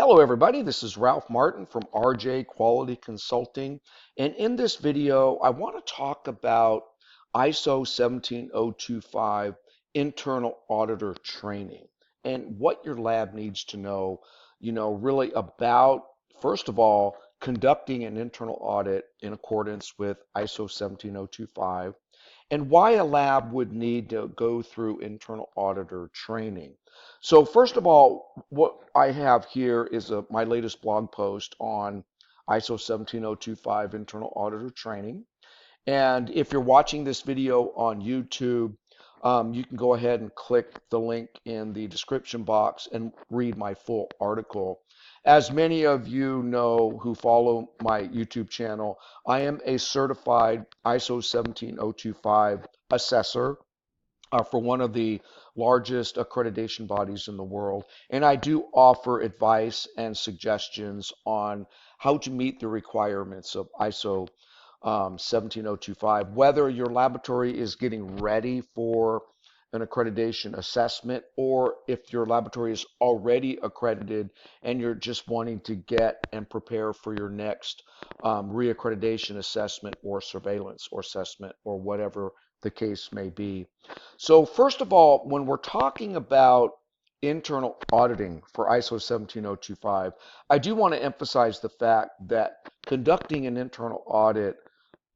Hello everybody, this is Ralph Martin from RJ Quality Consulting, and in this video I want to talk about ISO 17025 internal auditor training and what your lab needs to know, really about, first of all, conducting an internal audit in accordance with ISO 17025 and why a lab would need to go through internal auditor training. So first of all, what I have here is my latest blog post on ISO 17025 internal auditor training. And if you're watching this video on YouTube, you can go ahead and click the link in the description box and read my full article. As many of you know who follow my YouTube channel, I am a certified ISO 17025 assessor for one of the largest accreditation bodies in the world. And I do offer advice and suggestions on how to meet the requirements of ISO 17025, whether your laboratory is getting ready for an accreditation assessment or if your laboratory is already accredited and you're just wanting to get and prepare for your next reaccreditation assessment or surveillance or assessment or whatever the case may be. So first of all, when we're talking about internal auditing for ISO 17025, I do want to emphasize the fact that conducting an internal audit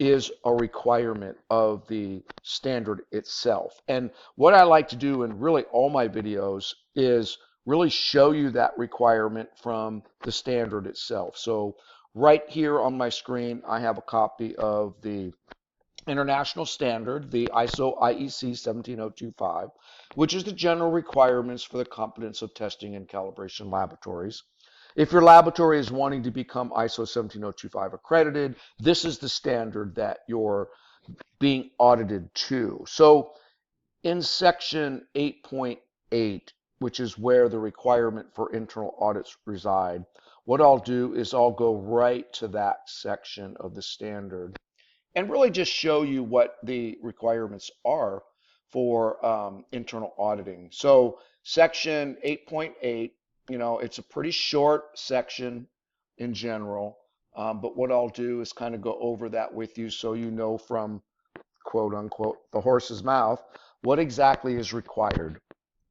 is a requirement of the standard itself. And what I like to do in really all my videos is really show you that requirement from the standard itself. So right here on my screen, I have a copy of the international standard, the ISO/IEC 17025, which is the general requirements for the competence of testing and calibration laboratories. If your laboratory is wanting to become ISO 17025 accredited, this is the standard that you're being audited to. So in section 8.8, which is where the requirement for internal audits reside, what I'll do is I'll go right to that section of the standard and really just show you what the requirements are for internal auditing. So section 8.8, it's a pretty short section in general, but what I'll do is kind of go over that with you so you know from quote unquote the horse's mouth what exactly is required.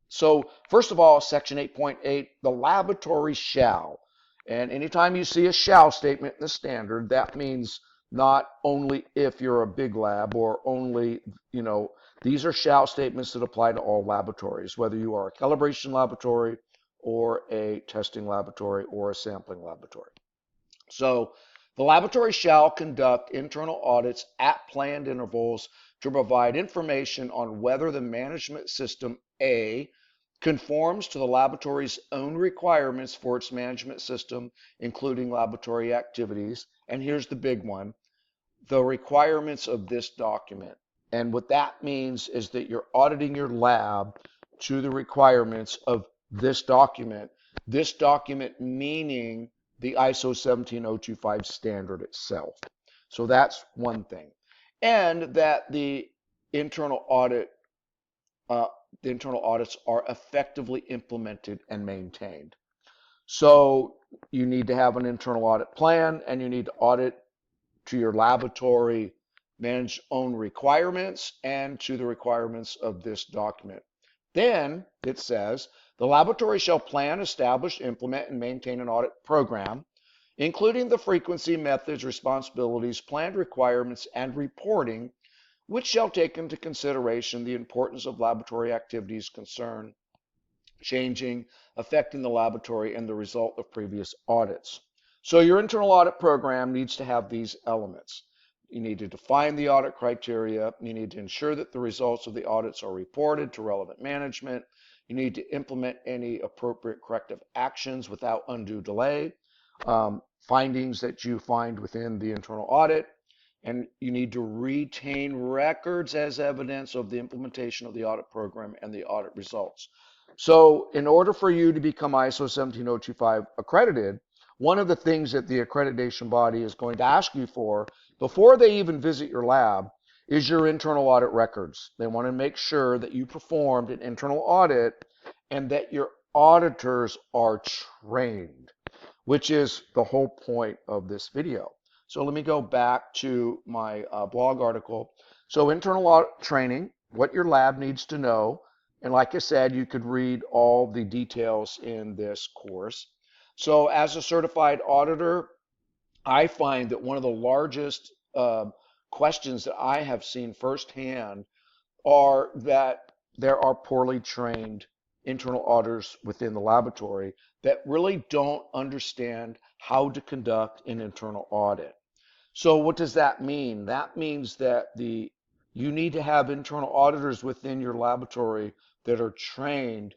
So first of all, section 8.8, the laboratory shall, and anytime you see a shall statement in the standard, that means not only if you're a big lab or only, these are shall statements that apply to all laboratories, whether you are a calibration laboratory or a testing laboratory or a sampling laboratory. So the laboratory shall conduct internal audits at planned intervals to provide information on whether the management system A conforms to the laboratory's own requirements for its management system, including laboratory activities. And here's the big one, the requirements of this document. And what that means is that you're auditing your lab to the requirements of this document meaning the ISO 17025 standard itself. So that's one thing. And that the internal audits are effectively implemented and maintained. So you need to have an internal audit plan and you need to audit to your laboratory manage own requirements and to the requirements of this document. Then it says the laboratory shall plan, establish, implement, and maintain an audit program, including the frequency, methods, responsibilities, planned requirements, and reporting, which shall take into consideration the importance of laboratory activities concerned, changing, affecting the laboratory, and the result of previous audits. So your internal audit program needs to have these elements. You need to define the audit criteria. You need to ensure that the results of the audits are reported to relevant management. You need to implement any appropriate corrective actions without undue delay, findings that you find within the internal audit, and you need to retain records as evidence of the implementation of the audit program and the audit results. So in order for you to become ISO 17025 accredited, one of the things that the accreditation body is going to ask you for before they even visit your lab is your internal audit records. They want to make sure that you performed an internal audit and that your auditors are trained. which is the whole point of this video. So let me go back to my blog article. So internal audit training, what your lab needs to know. And like I said, you could read all the details in this course. So as a certified auditor, I find that one of the largest questions that I have seen firsthand are that there are poorly trained internal auditors within the laboratory that really don't understand how to conduct an internal audit. So what does that mean? That means that you need to have internal auditors within your laboratory that are trained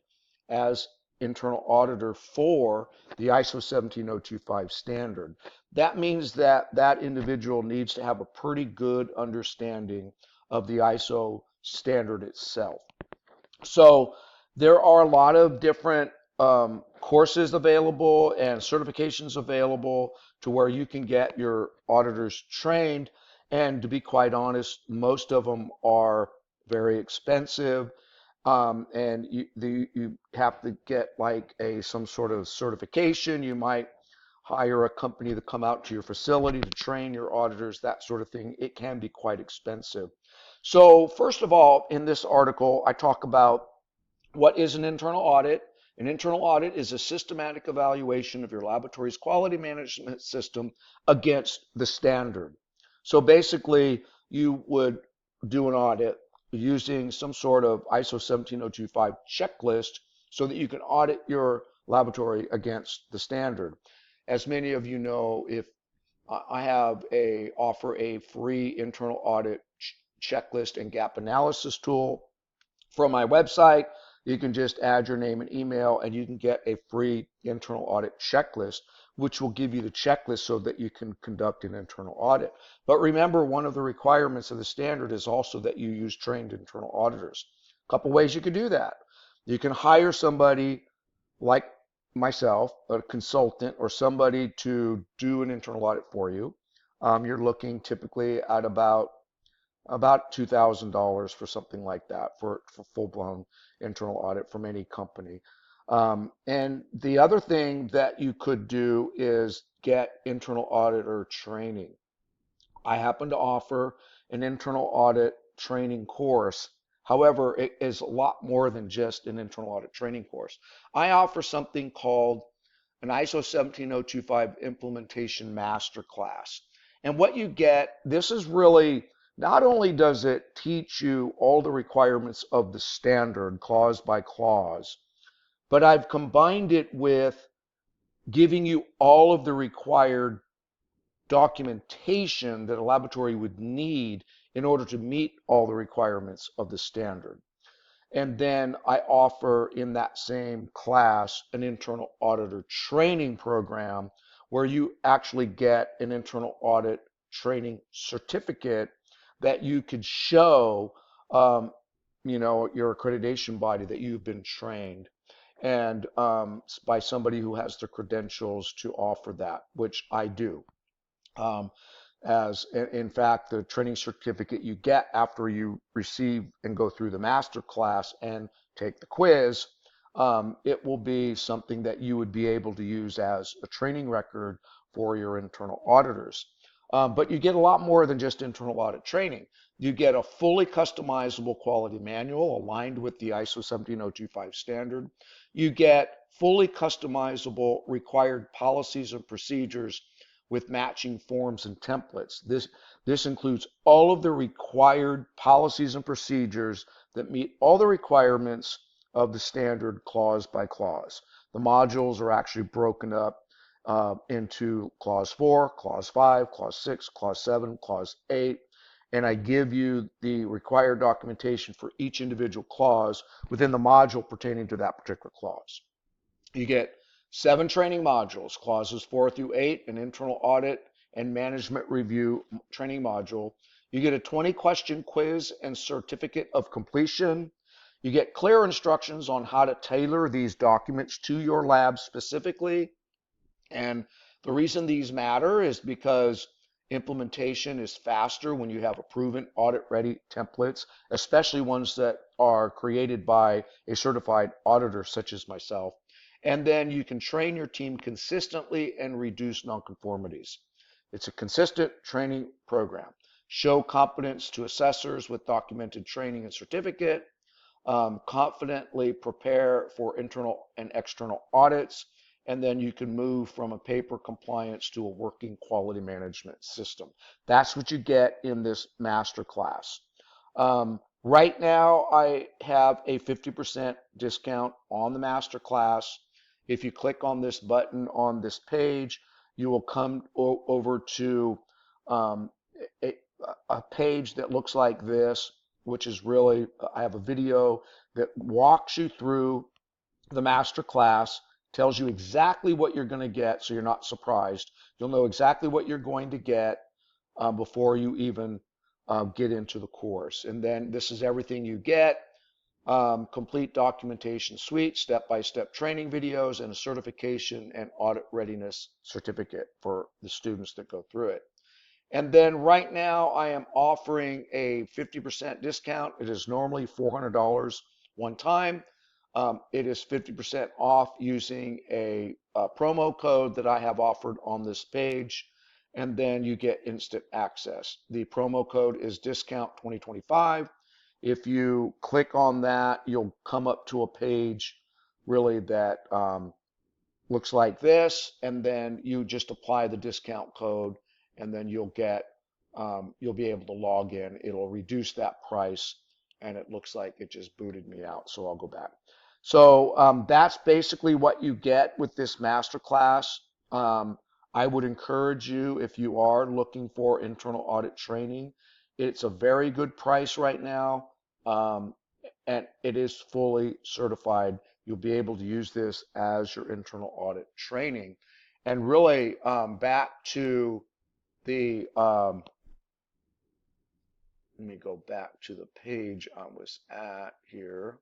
as internal auditor for the ISO 17025 standard. That means that that individual needs to have a pretty good understanding of the ISO standard itself. So there are a lot of different courses available and certifications available to where you can get your auditors trained. And to be quite honest, most of them are very expensive. And you have to get like some sort of certification. You might hire a company to come out to your facility to train your auditors, that sort of thing. It can be quite expensive. So first of all, in this article, I talk about what is an internal audit. An internal audit is a systematic evaluation of your laboratory's quality management system against the standard. So basically, you would do an audit using some sort of ISO 17025 checklist so that you can audit your laboratory against the standard. As many of you know, if offer a free internal audit checklist and gap analysis tool from my website. You can just add your name and email and you can get a free internal audit checklist, which will give you the checklist so that you can conduct an internal audit. But remember, one of the requirements of the standard is also that you use trained internal auditors. A couple ways you can do that. You can hire somebody like myself, a consultant, or somebody to do an internal audit for you. You're looking typically at about $2,000 for something like that for full-blown internal audit from any company. And the other thing that you could do is get internal auditor training. I happen to offer an internal audit training course. However, it is a lot more than just an internal audit training course. I offer something called an ISO 17025 Implementation Masterclass. And what you get, this is really, not only does it teach you all the requirements of the standard clause by clause, but I've combined it with giving you all of the required documentation that a laboratory would need in order to meet all the requirements of the standard. And then I offer in that same class an internal auditor training program where you actually get an internal audit training certificate that you could show your accreditation body that you've been trained and by somebody who has the credentials to offer that, which I do. As in fact, the training certificate you get after you receive and go through the master class and take the quiz, it will be something that you would be able to use as a training record for your internal auditors. But you get a lot more than just internal audit training. You get a fully customizable quality manual aligned with the ISO 17025 standard. You get fully customizable required policies and procedures with matching forms and templates. This includes all of the required policies and procedures that meet all the requirements of the standard clause by clause. The modules are actually broken up into clause 4, clause 5, clause 6, clause 7, clause 8, and I give you the required documentation for each individual clause within the module pertaining to that particular clause. You get 7 training modules, clauses 4 through 8, an internal audit and management review training module. You get a 20-question quiz and certificate of completion. You get clear instructions on how to tailor these documents to your lab specifically. And the reason these matter is because implementation is faster when you have a proven audit-ready templates, especially ones that are created by a certified auditor such as myself. And then you can train your team consistently and reduce nonconformities. It's a consistent training program. Show competence to assessors with documented training and certificate. Confidently prepare for internal and external audits, and then you can move from a paper compliance to a working quality management system. That's what you get in this master class. Right now, I have a 50% discount on the master class. If you click on this button on this page, you will come over to um, a, a page that looks like this, which is really, I have a video that walks you through the master class, tells you exactly what you're going to get so you're not surprised. You'll know exactly what you're going to get before you even get into the course. And then this is everything you get. Complete documentation suite, step-by-step training videos, and a certification and audit readiness certificate for the students that go through it. And then right now I am offering a 50% discount. It is normally $400 one time. It is 50% off using a promo code that I have offered on this page, and then you get instant access. The promo code is discount 2025. If you click on that, you'll come up to a page really that looks like this, and then you just apply the discount code, and then you'll be able to log in. It'll reduce that price, and it looks like it just booted me out, so I'll go back. So that's basically what you get with this master class. I would encourage you, if you are looking for internal audit training, it's a very good price right now, um, and it is fully certified. You'll be able to use this as your internal audit training. And really, back to the, let me go back to the page I was at here.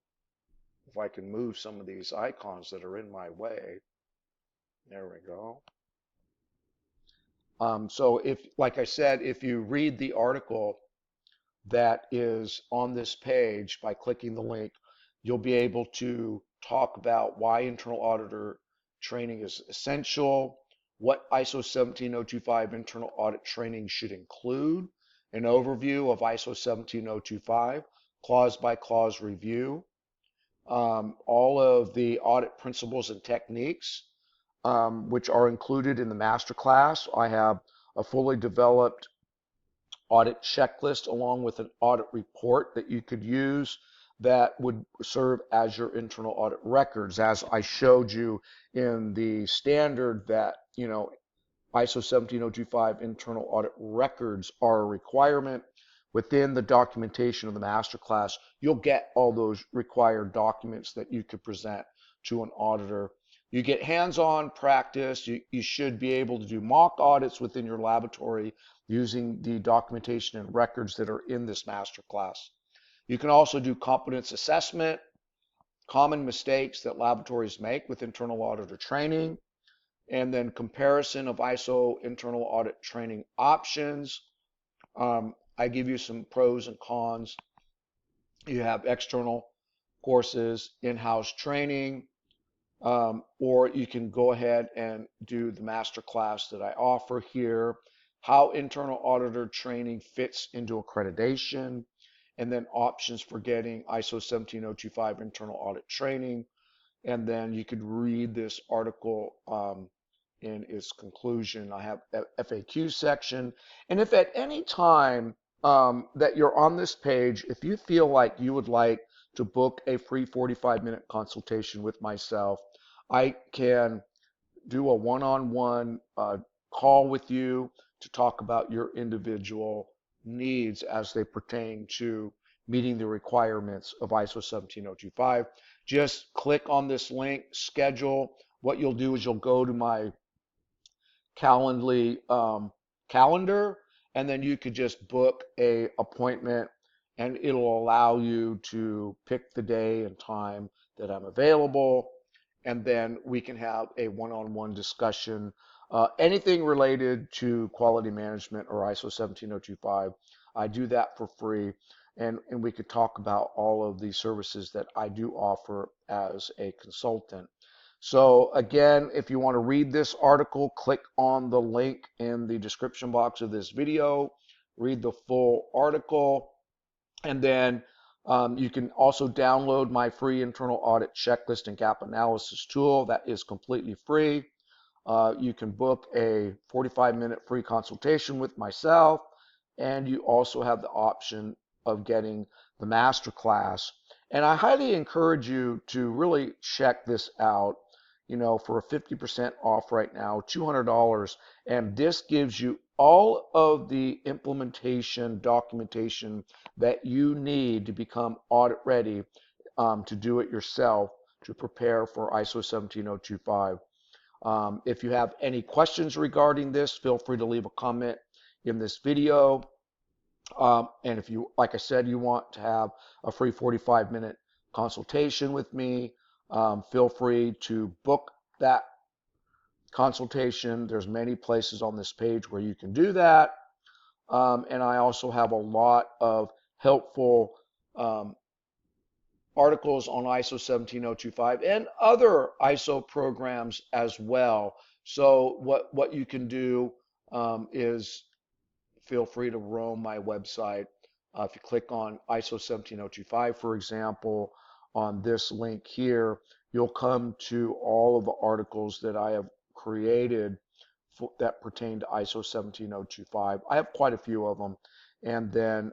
If I can move some of these icons that are in my way. There we go. So if, like I said, if you read the article that is on this page by clicking the link, you'll be able to talk about why internal auditor training is essential, what ISO 17025 internal audit training should include, an overview of ISO 17025, clause by clause review, all of the audit principles and techniques, which are included in the master class. I have a fully developed audit checklist along with an audit report that you could use that would serve as your internal audit records. As I showed you in the standard that, ISO 17025 internal audit records are a requirement. Within the documentation of the master class, you'll get all those required documents that you could present to an auditor. You get hands-on practice. You should be able to do mock audits within your laboratory using the documentation and records that are in this master class. You can also do competence assessment, common mistakes that laboratories make with internal auditor training, and then comparison of ISO internal audit training options. I give you some pros and cons. You have external courses, in-house training, or you can go ahead and do the master class that I offer here, how internal auditor training fits into accreditation, and then options for getting ISO 17025 internal audit training. And then you could read this article in its conclusion. I have a FAQ section. And if at any time that you're on this page, if you feel like you would like to book a free 45-minute consultation with myself, I can do a one-on-one call with you to talk about your individual needs as they pertain to meeting the requirements of ISO 17025. Just click on this link, schedule. What you'll do is you'll go to my Calendly calendar, and then you could just book a appointment, and it'll allow you to pick the day and time that I'm available, and then we can have a one-on-one discussion. Anything related to quality management or ISO 17025, I do that for free, and we could talk about all of the services that I do offer as a consultant. So again, if you want to read this article, click on the link in the description box of this video, read the full article, and then you can also download my free internal audit checklist and gap analysis tool that is completely free. You can book a 45-minute free consultation with myself, and you also have the option of getting the masterclass. And I highly encourage you to really check this out, for a 50% off right now, $200. And this gives you all of the implementation documentation that you need to become audit ready, to do it yourself, to prepare for ISO 17025. If you have any questions regarding this, feel free to leave a comment in this video. And if you, like I said, you want to have a free 45-minute consultation with me, feel free to book that consultation. There's many places on this page where you can do that. And I also have a lot of helpful articles on ISO 17025 and other ISO programs as well. So what you can do is feel free to roam my website. If you click on ISO 17025, for example, on this link here, you'll come to all of the articles that I have created that pertain to ISO 17025. I have quite a few of them. And then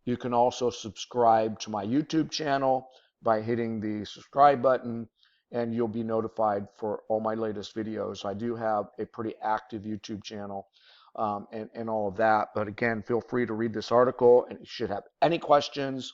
you can also subscribe to my YouTube channel by hitting the subscribe button, and you'll be notified for all my latest videos. I do have a pretty active YouTube channel, and all of that. But again, feel free to read this article, and if you should have any questions,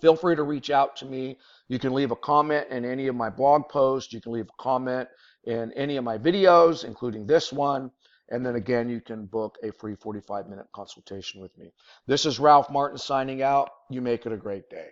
feel free to reach out to me. You can leave a comment in any of my blog posts. You can leave a comment in any of my videos, including this one. And then again, you can book a free 45-minute consultation with me. This is Ralph Martin signing out. You make it a great day.